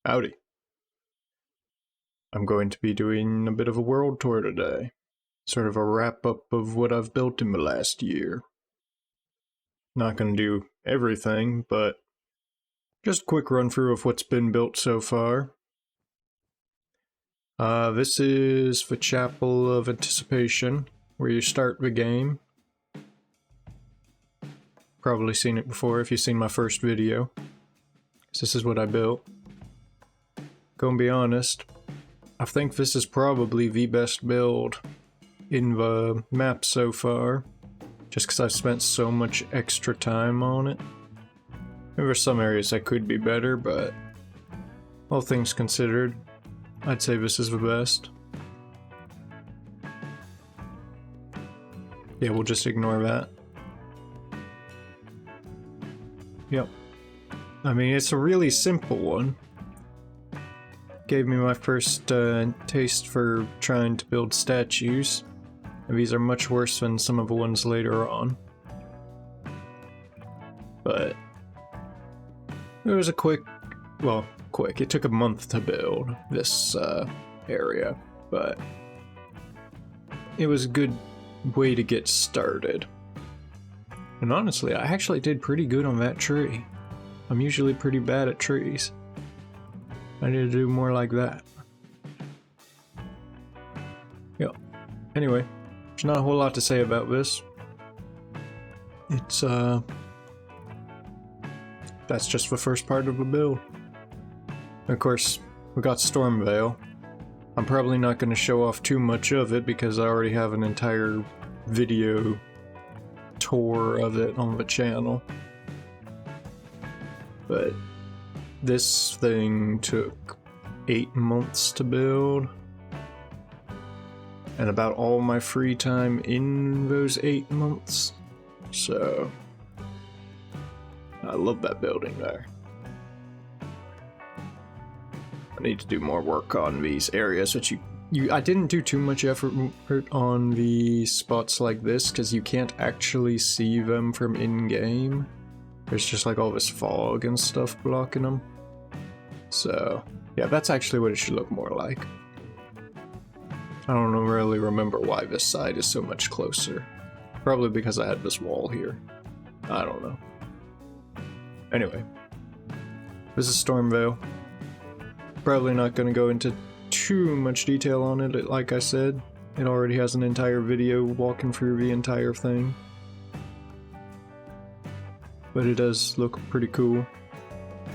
Howdy. I'm going to be doing a bit of a world tour today. Sort of a wrap-up of what I've built in the last year. Not going to do everything, but just a quick run-through of what's been built so far. This is the Chapel of Anticipation, where you start the game. Probably seen it before if you've seen my first video. This is what I built. Gonna be honest, I think this is probably the best build in the map so far, just because I've spent so much extra time on it. There are some areas that could be better, but all things considered, I'd say this is the best. Yeah, we'll just ignore that. Yep. I mean, it's a really simple one. Gave me my first taste for trying to build statues. And these are much worse than some of the ones later on. But it was a quick, it took a month to build this area, but it was a good way to get started. And honestly, I actually did pretty good on that tree. I'm usually pretty bad at trees. I need to do more like that. Yep. Anyway, there's not a whole lot to say about this. It's, that's just the first part of the build. Of course, we got Stormveil. I'm probably not going to show off too much of it because I already have an entire video tour of it on the channel. But this thing took 8 months to build, and about all my free time in those 8 months, so I love that building there. I need to do more work on these areas, which I didn't do too much effort on the spots like this, because you can't actually see them from in-game. There's just like all this fog and stuff blocking them. So, yeah, that's actually what it should look more like. I don't really remember why this side is so much closer. Probably because I had this wall here. I don't know. Anyway, this is Stormveil. Probably not going to go into too much detail on it, like I said. It already has an entire video walking through the entire thing. But it does look pretty cool,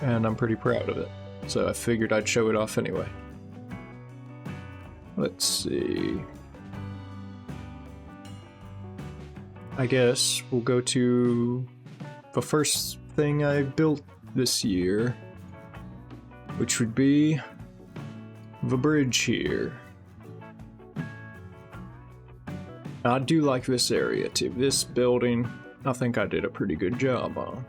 and I'm pretty proud of it. So I figured I'd show it off anyway. Let's see. I guess we'll go to the first thing I built this year, which would be the bridge here. I do like this area too. This building, I think I did a pretty good job on.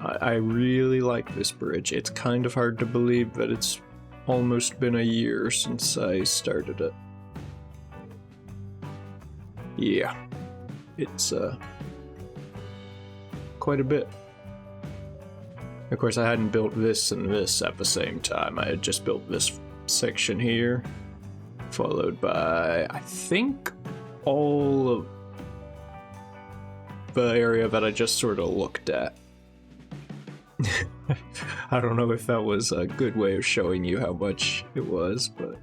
I really like this bridge. It's kind of hard to believe that it's almost been a year since I started it. Yeah, it's quite a bit. Of course, I hadn't built this and this at the same time. I had just built this section here, followed by, I think, all of the area that I just sort of looked at. I don't know if that was a good way of showing you how much it was, but...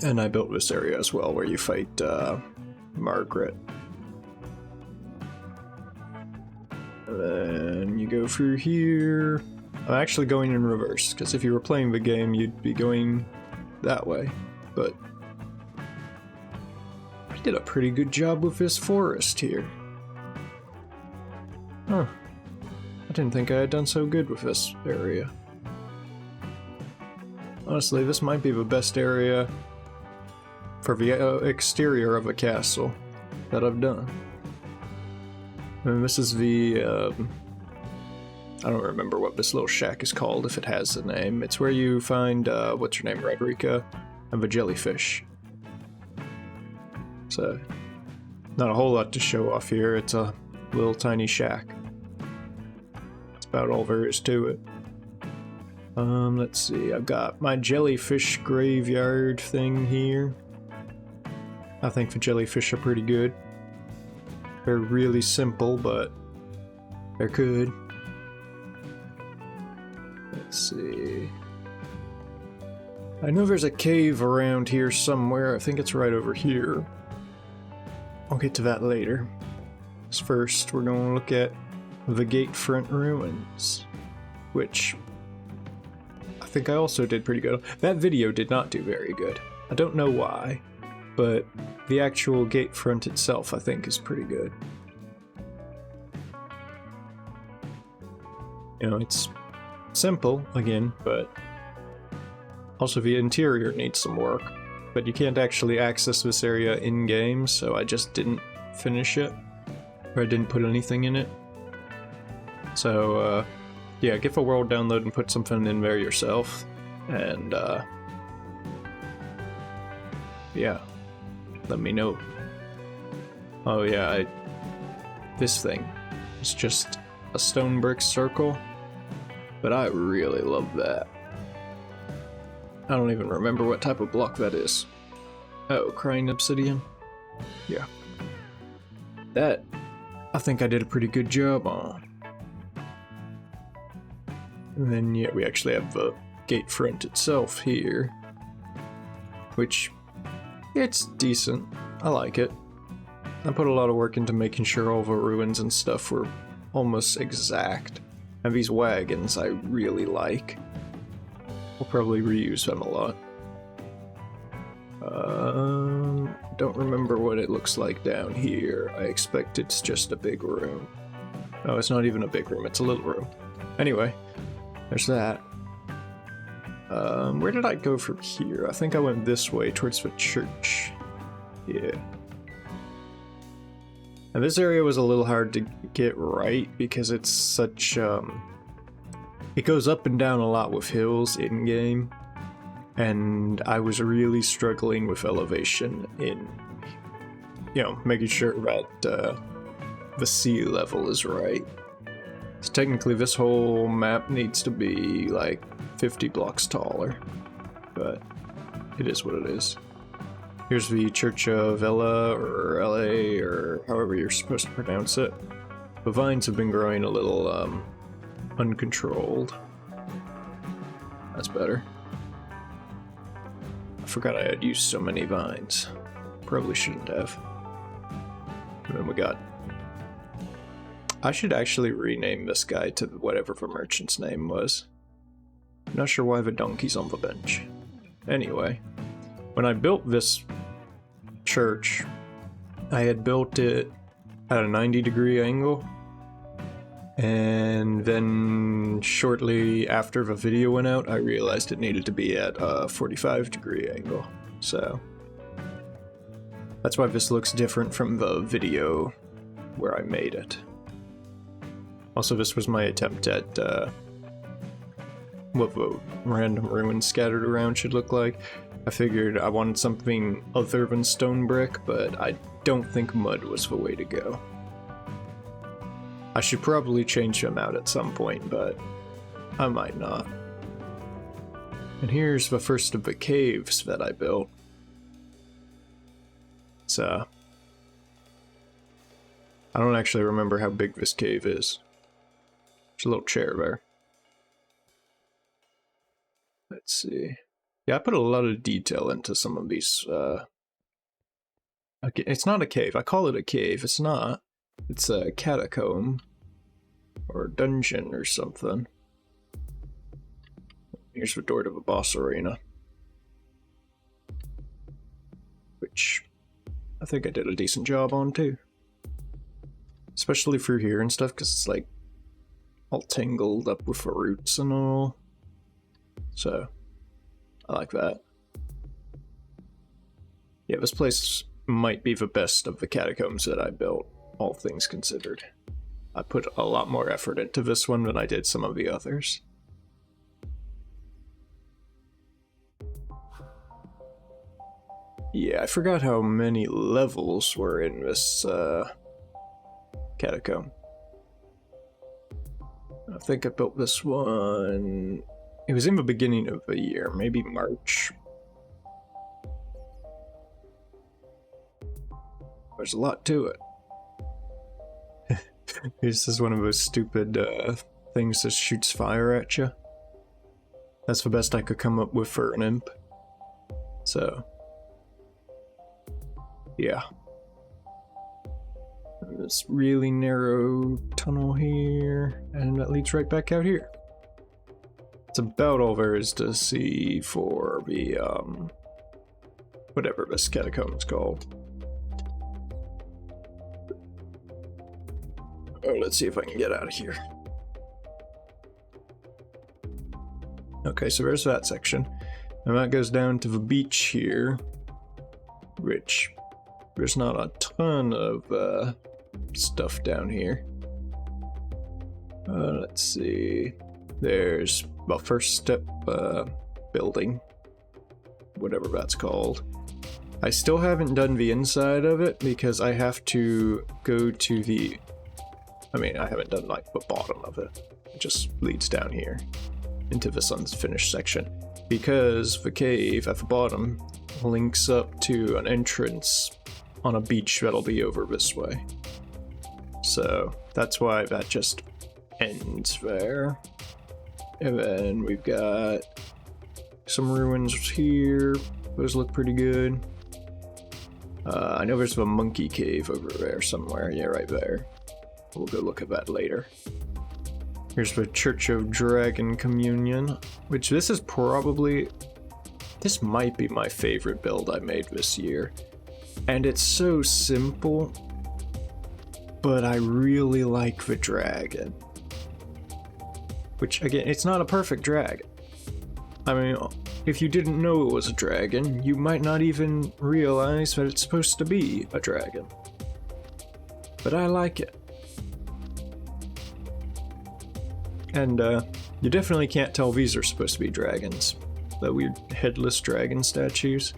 And I built this area as well, where you fight Margaret. And then you go through here. I'm actually going in reverse, because if you were playing the game, you'd be going that way, but... I did a pretty good job with this forest here. Huh. I didn't think I had done so good with this area. Honestly, this might be the best area for the exterior of a castle that I've done. And this is the, I don't remember what this little shack is called, if it has a name. It's where you find, what's her name, Roderica, and the jellyfish. So, not a whole lot to show off here. It's a little tiny shack. about all there is to it. Let's see, I've got my jellyfish graveyard thing here. I think the jellyfish are pretty good. They're really simple, but they're good. Let's see. I know there's a cave around here somewhere. I think it's right over here. I'll get to that later. First, we're going to look at the Gatefront ruins, which I think I also did pretty good. That video did not do very good. I don't know why, but the actual Gatefront itself I think is pretty good. You know, it's simple, again, but also the interior needs some work. But you can't actually access this area in-game, so I just didn't finish it. Or I didn't put anything in it. So, yeah, give a world download and put something in there yourself. And, yeah, let me know. Oh yeah, this thing is just a stone brick circle, but I really love that. I don't even remember what type of block that is. Oh, crying obsidian? Yeah. That, I think I did a pretty good job on. And then, yeah, we actually have the Gatefront itself here, which, it's decent. I like it. I put a lot of work into making sure all the ruins and stuff were almost exact. And these wagons I really like. We'll probably reuse them a lot. Don't remember what it looks like down here. I expect it's just a big room. Oh, it's not even a big room, it's a little room. Anyway, there's that. Where did I go from here? I think I went this way towards the church. Yeah. And this area was a little hard to get right because it's such, it goes up and down a lot with hills in-game, and I was really struggling with elevation in, you know, making sure that the sea level is right. So technically this whole map needs to be like 50 blocks taller, but it is what it is. Here's the Church of Elleh, or Elleh, or however you're supposed to pronounce it. The vines have been growing a little, uncontrolled. That's better. I forgot I had used so many vines. Probably shouldn't have. And then we got... I should actually rename this guy to whatever the merchant's name was. I'm not sure why the donkey's on the bench. Anyway, when I built this church, I had built it at a 90-degree angle, and then shortly after the video went out, I realized it needed to be at a 45-degree angle, so that's why this looks different from the video where I made it. Also, this was my attempt at what the random ruins scattered around should look like. I figured I wanted something other than stone brick, but I don't think mud was the way to go. I should probably change them out at some point, but I might not. And here's the first of the caves that I built. So, I don't actually remember how big this cave is. There's a little chair there. Let's see. Yeah, I put a lot of detail into some of these, okay, it's not a cave. I call it a cave. It's not. It's a catacomb. Or a dungeon or something. Here's the door to the boss arena. Which I think I did a decent job on too. Especially through here and stuff, because it's like all tangled up with the roots and all. So, I like that. Yeah, this place might be the best of the catacombs that I built, all things considered. I put a lot more effort into this one than I did some of the others. Yeah, I forgot how many levels were in this catacomb. I think I built this one. It was in the beginning of the year, maybe March. There's a lot to it. This is one of those stupid things that shoots fire at you. That's the best I could come up with for an imp. So, yeah. This really narrow tunnel here, and that leads right back out here. It's about all there is to see for the, whatever this catacomb is called. Oh, let's see if I can get out of here. Okay, so there's that section. And that goes down to the beach here, which there's not a ton of stuff down here. Let's see. There's the first step building, whatever that's called. I still haven't done the inside of it because I have to go to the... I mean, I haven't done like the bottom of it. It just leads down here into this unfinished section. Because the cave at the bottom links up to an entrance on a beach that'll be over this way. So that's why that just ends there. And then we've got some ruins here. Those look pretty good. I know there's a monkey cave over there somewhere. Yeah, right there. We'll go look at that later. Here's the Church of Dragon Communion, which this is probably... This might be my favorite build I made this year. And it's so simple, but I really like the dragon. Which, again, it's not a perfect dragon. I mean, if you didn't know it was a dragon, you might not even realize that it's supposed to be a dragon. But I like it. And you definitely can't tell these are supposed to be dragons. The weird headless dragon statues.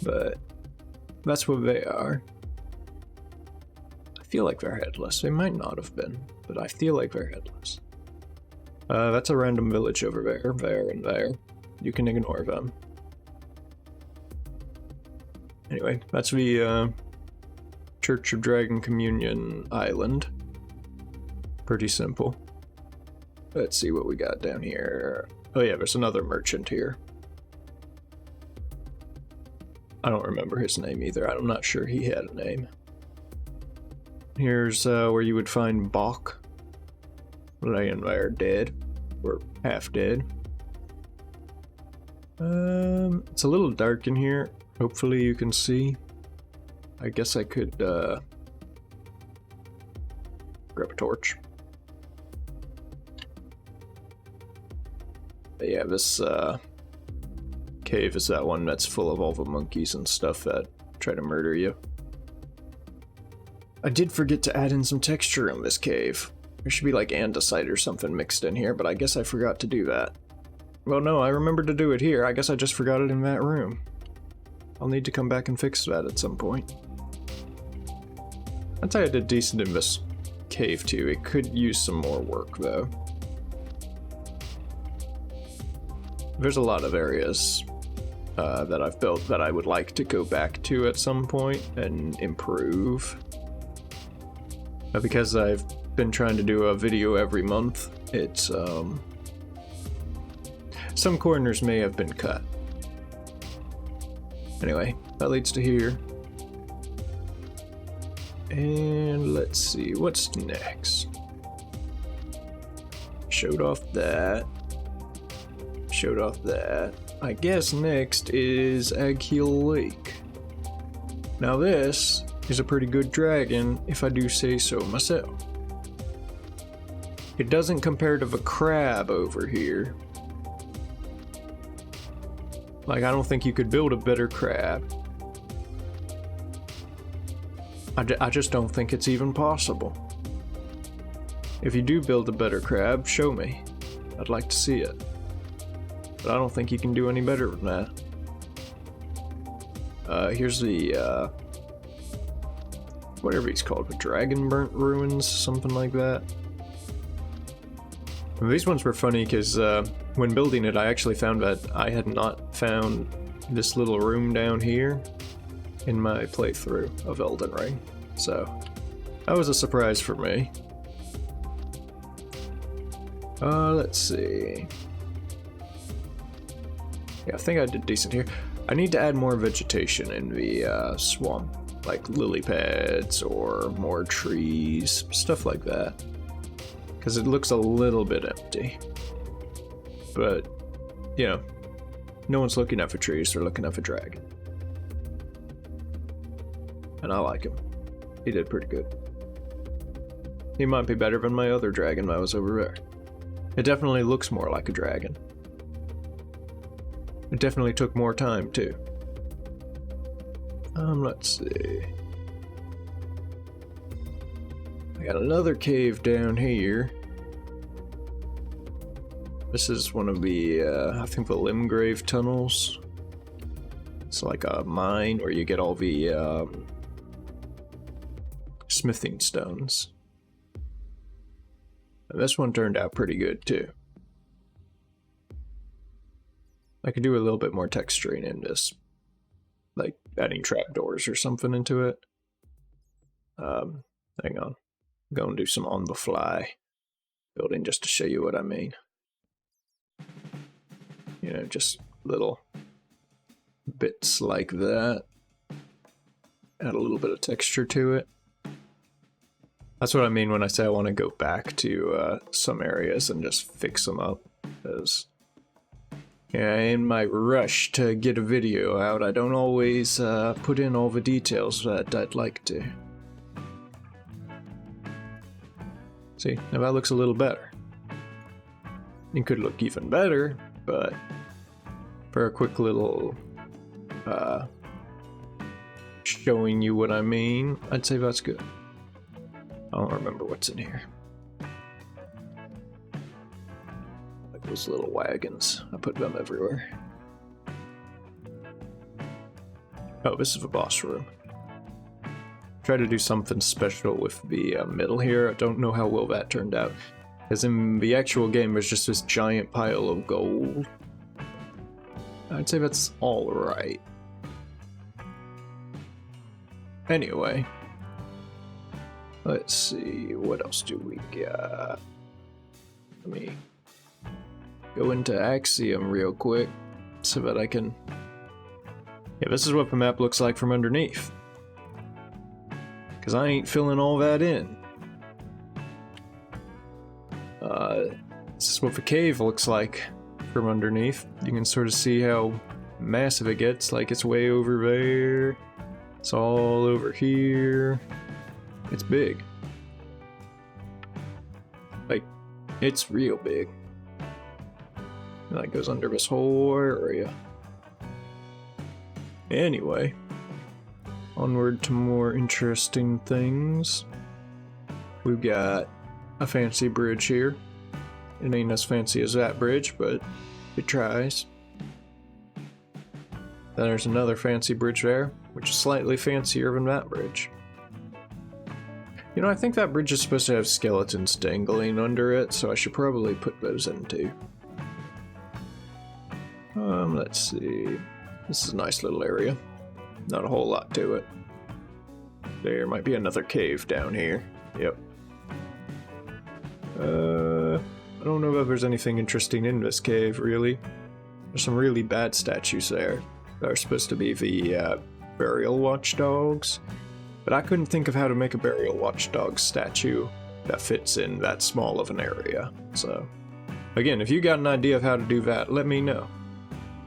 But that's what they are. I feel like they're headless. They might not have been, but I feel like they're headless. That's a random village over there, and there. You can ignore them. Anyway, that's the Church of Dragon Communion Island. Pretty simple. Let's see what we got down here. Oh yeah, there's another merchant here. I don't remember his name either. I'm not sure he had a name. Here's where you would find Bach, laying there dead, or half dead. It's a little dark in here. Hopefully you can see. I guess I could grab a torch. But yeah, this cave is that one that's full of all the monkeys and stuff that try to murder you. I did forget to add in some texture in this cave. There should be like andesite or something mixed in here, but I guess I forgot to do that. Well, no, I remembered to do it here. I guess I just forgot it in that room. I'll need to come back and fix that at some point. I'd say I did decent in this cave too. It could use some more work though. There's a lot of areas that I've built that I would like to go back to at some point and improve. Because I've been trying to do a video every month, it's some corners may have been cut. Anyway, that leads to here. And let's see, what's next? Showed off that. Showed off that. I guess next is Agheel Lake. Now this is a pretty good dragon, if I do say so myself. It doesn't compare to the crab over here. Like, I don't think you could build a better crab. I just don't think it's even possible. If you do build a better crab, show me. I'd like to see it. But I don't think you can do any better than that. Here's the, whatever he's called, the Dragon Burnt Ruins, something like that. And these ones were funny because when building it, I actually found that I had not found this little room down here in my playthrough of Elden Ring. So that was a surprise for me. Let's see. Yeah, I think I did decent here. I need to add more vegetation in the swamp, like lily pads or more trees, stuff like that. Because it looks a little bit empty. But, you know, no one's looking out for trees, they're looking out for dragon. And I like him. He did pretty good. He might be better than my other dragon that was over there. It definitely looks more like a dragon. It definitely took more time, too. Let's see. I got another cave down here. This is one of the, I think the Limgrave tunnels. It's like a mine where you get all the, smithing stones. And this one turned out pretty good, too. I could do a little bit more texturing in this. Like adding trapdoors or something into it. Hang on. Go and do some on the fly building just to show you what I mean. You know, just little bits like that. Add a little bit of texture to it. That's what I mean when I say I want to go back to some areas and just fix them up. Because, yeah, in my rush to get a video out, I don't always put in all the details that I'd like to. See, now that looks a little better. It could look even better, but for a quick little showing you what I mean, I'd say that's good. I don't remember what's in here. Like those little wagons. I put them everywhere. Oh, this is the boss room. Try to do something special with the middle here. I don't know how well that turned out. Because in the actual game, there's just this giant pile of gold. I'd say that's alright. Anyway. Let's see, what else do we got? Let me go into Axiom real quick so that I can... Yeah, this is what the map looks like from underneath. Because I ain't filling all that in. This is what the cave looks like from underneath. You can sort of see how massive it gets, like it's way over there. It's all over here. It's big. Like, it's real big. And that goes under this whole area. Anyway, onward to more interesting things. We've got a fancy bridge here. It ain't as fancy as that bridge, but it tries. Then there's another fancy bridge there, which is slightly fancier than that bridge. You know, I think that bridge is supposed to have skeletons dangling under it, so I should probably put those in too. Let's see. This is a nice little area. Not a whole lot to it. There might be another cave down here. Yep. I don't know if there's anything interesting in this cave, really. There's some really bad statues there. They're supposed to be the burial watchdogs. But I couldn't think of how to make a burial watchdog statue that fits in that small of an area. So, again, if you got an idea of how to do that, let me know.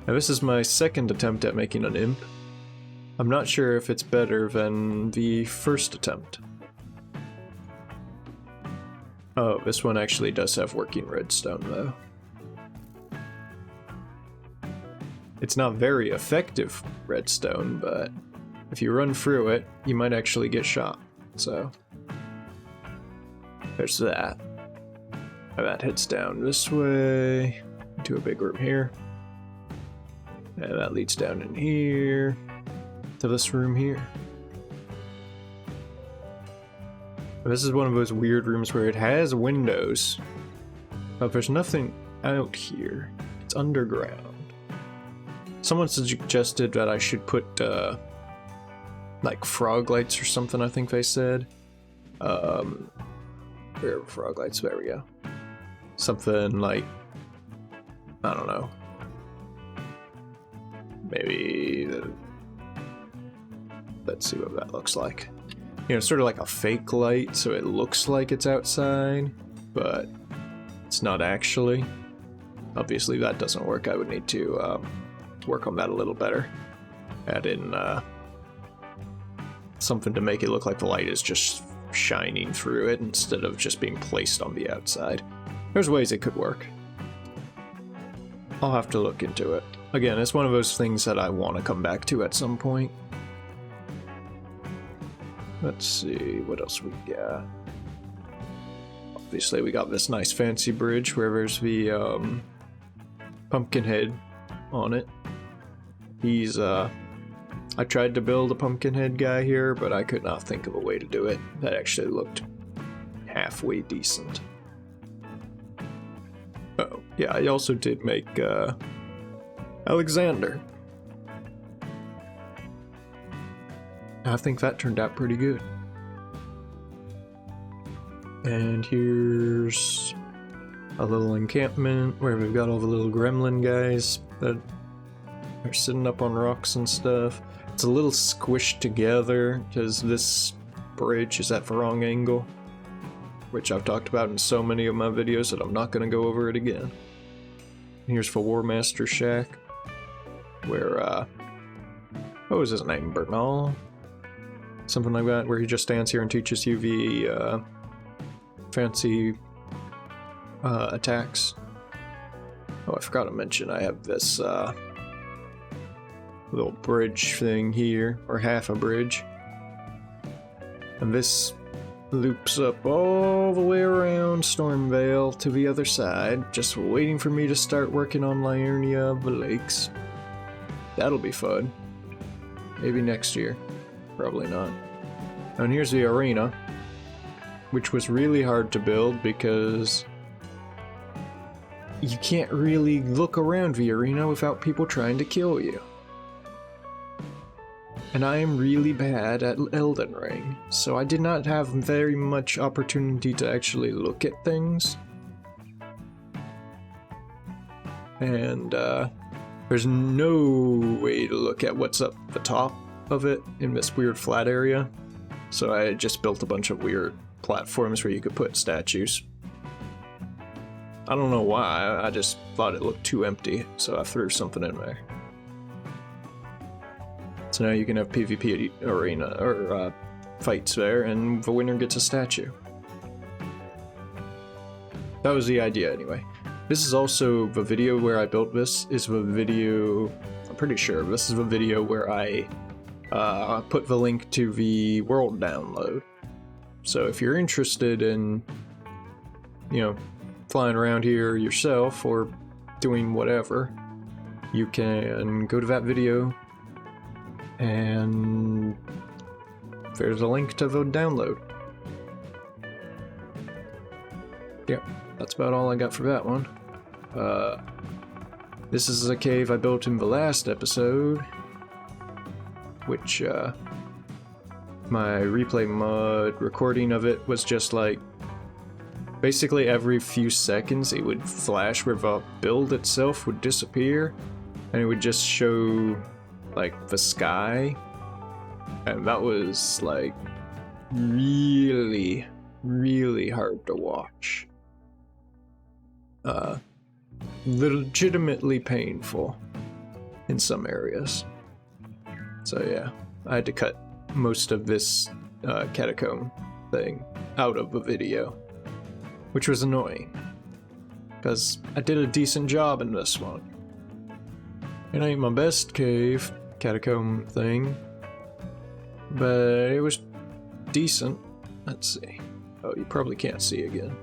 Now, this is my second attempt at making an imp. I'm not sure if it's better than the first attempt. Oh, this one actually does have working redstone, though. It's not very effective redstone, but if you run through it, you might actually get shot. So, there's that. And that heads down this way, into a big room here. And that leads down in here, to this room here. This is one of those weird rooms where it has windows, But there's nothing out here. It's underground. Someone suggested that I should put, like frog lights or something, I think they said. Where are frog lights? There we go. Something like, I don't know. Maybe, let's see what that looks like. You know, sort of like a fake light, so it looks like it's outside, but it's not actually. Obviously that doesn't work. I would need to work on that a little better. Add in something to make it look like the light is just shining through it instead of just being placed on the outside. There's ways it could work. I'll have to look into it. Again, it's one of those things that I want to come back to at some point. Let's see, what else we got? Obviously we got this nice fancy bridge where there's the pumpkin head on it. He's I tried to build a pumpkin head guy here, but I could not think of a way to do it that actually looked halfway decent. Oh, yeah, I also did make Alexander. I think that turned out pretty good. And here's a little encampment where we've got all the little gremlin guys that are sitting up on rocks and stuff. It's a little squished together because this bridge is at the wrong angle, which I've talked about in so many of my videos that I'm not going to go over it again. Here's the War Master Shack, where, what was his name? Bernal? Something like that, where he just stands here and teaches you the, fancy, attacks. Oh, I forgot to mention I have this, little bridge thing here, or half a bridge. And this loops up all the way around Stormveil to the other side, just waiting for me to start working on Liurnia of the Lakes. That'll be fun. Maybe next year. Probably not. And here's the arena, which was really hard to build because you can't really look around the arena without people trying to kill you. And I am really bad at Elden Ring, so I did not have very much opportunity to actually look at things. And there's no way to look at what's up the top of it in this weird flat area. So I just built a bunch of weird platforms where you could put statues. I don't know why, I just thought it looked too empty, so I threw something in there. So now you can have PvP arena, or fights there, and the winner gets a statue. That was the idea anyway. This is also the video where I built this, is the video, I'm pretty sure, this is the video where I put the link to the world download. So if you're interested in, you know, flying around here yourself or doing whatever, you can go to that video and there's a link to the download. Yeah, that's about all I got for that one. This is a cave I built in the last episode, which my replay mod recording of it was just like, basically every few seconds it would flash where the build itself would disappear, and it would just show like the sky, and that was like really, really hard to watch. Legitimately painful in some areas. So yeah, I had to cut most of this Catacomb thing out of the video, which was annoying, because I did a decent job in this one. It ain't my best cave Catacomb thing, but it was decent. Let's see. Oh, you probably can't see again.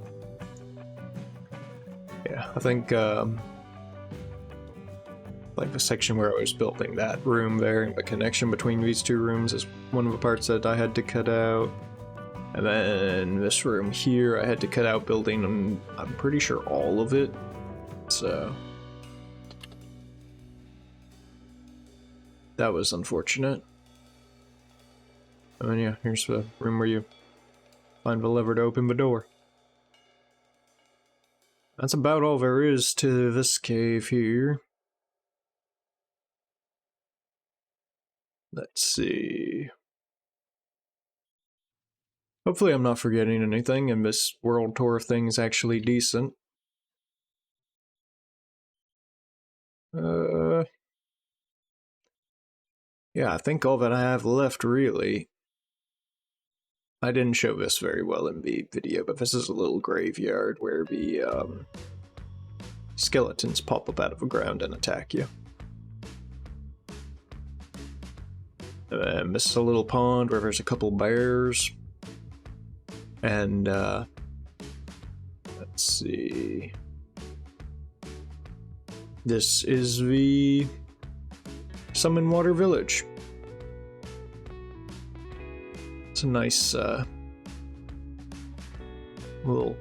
Yeah, I think like the section where I was building that room there, and the connection between these two rooms is one of the parts that I had to cut out. And then this room here, I had to cut out building, and I'm pretty sure all of it. So that was unfortunate. And then yeah, here's the room where you find the lever to open the door. That's about all there is to this cave here. Let's see. Hopefully I'm not forgetting anything and this world tour thing is actually decent. Yeah, I think all that I have left, really. I didn't show this very well in the video, but this is a little graveyard where the skeletons pop up out of the ground and attack you. And this is a little pond where there's a couple bears. And, let's see. This is the Summonwater Village. It's a nice, little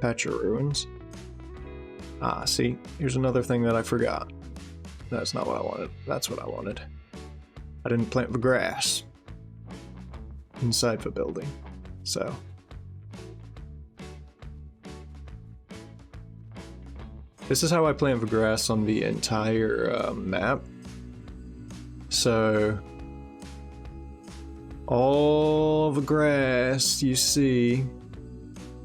patch of ruins. Ah, see, here's another thing that I forgot. That's not what I wanted. That's what I wanted. I didn't plant the grass inside the building, so. This is how I plant the grass on the entire map. So, all the grass you see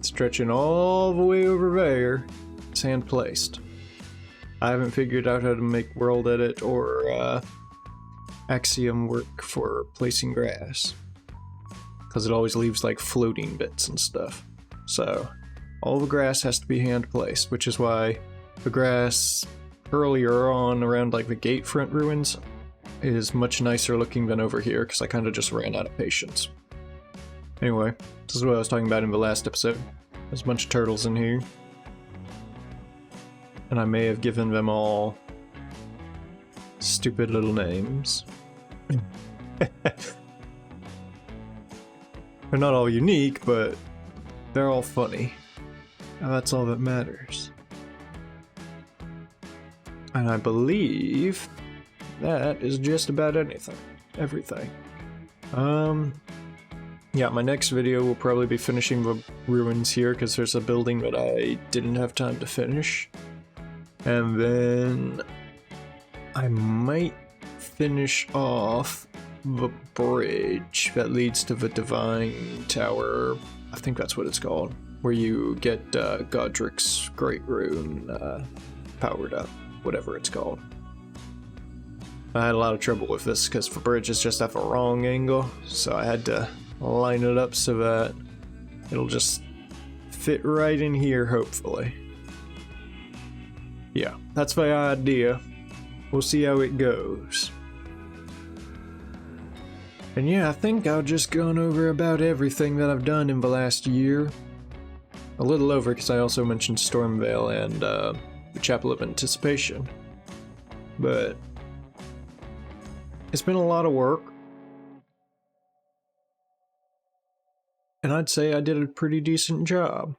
stretching all the way over there, it's hand placed. I haven't figured out how to make world edit or axiom work for placing grass, because it always leaves like floating bits and stuff. So all the grass has to be hand placed, which is why the grass earlier on around like the Gatefront ruins is much nicer looking than over here, because I kind of just ran out of patience. Anyway, this is what I was talking about in the last episode. There's a bunch of turtles in here. And I may have given them all stupid little names. They're not all unique, but they're all funny. And that's all that matters. And I believe that is just about everything. Yeah, my next video will probably be finishing the ruins here, because there's a building that I didn't have time to finish. And then I might finish off the bridge that leads to the Divine Tower. I think that's what it's called, where you get Godric's Great Rune powered up, whatever it's called. I had a lot of trouble with this because the bridge is just at the wrong angle, so I had to line it up so that it'll just fit right in here, hopefully. Yeah, that's the idea. We'll see how it goes. And yeah, I think I've just gone over about everything that I've done in the last year. A little over, because I also mentioned Stormveil and the Chapel of Anticipation. But it's been a lot of work. And I'd say I did a pretty decent job.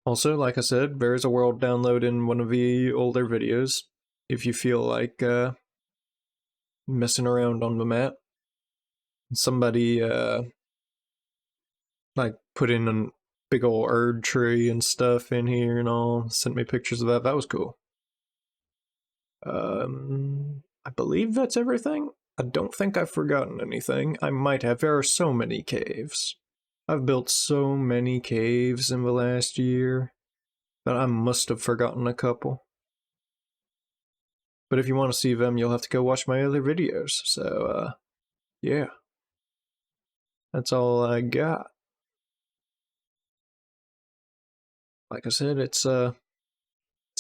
Also, like I said, there is a world download in one of the older videos, if you feel like messing around on the map. Somebody like put in a big old Erd tree and stuff in here and all, sent me pictures of that. That was cool. I believe that's everything. I don't think I've forgotten anything. I might have. There are so many caves. I've built so many caves in the last year that I must have forgotten a couple. But if you want to see them, you'll have to go watch my other videos. So, yeah. That's all I got. Like I said, it's a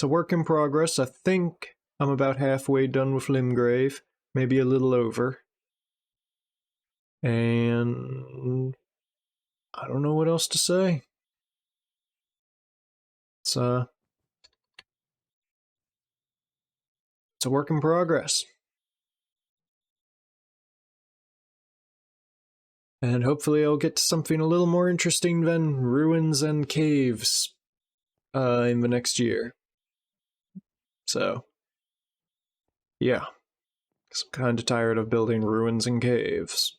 work in progress. I think I'm about halfway done with Limgrave, maybe a little over. And I don't know what else to say. It's a work in progress. And hopefully I'll get to something a little more interesting than ruins and caves in the next year. So, yeah. 'Cause I'm kind of tired of building ruins and caves.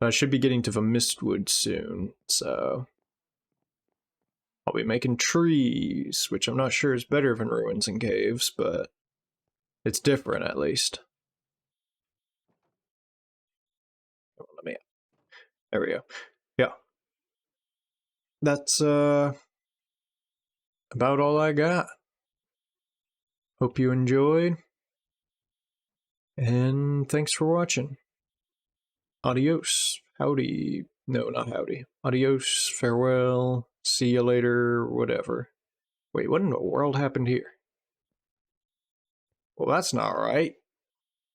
I should be getting to the Mistwood soon, so I'll be making trees, which I'm not sure is better than ruins and caves, but it's different at least. Let me. There we go. Yeah. That's about all I got. Hope you enjoyed. And thanks for watching. Adios. Howdy. No, not howdy. Adios. Farewell. See you later. Whatever. Wait, what in the world happened here? Well, that's not right.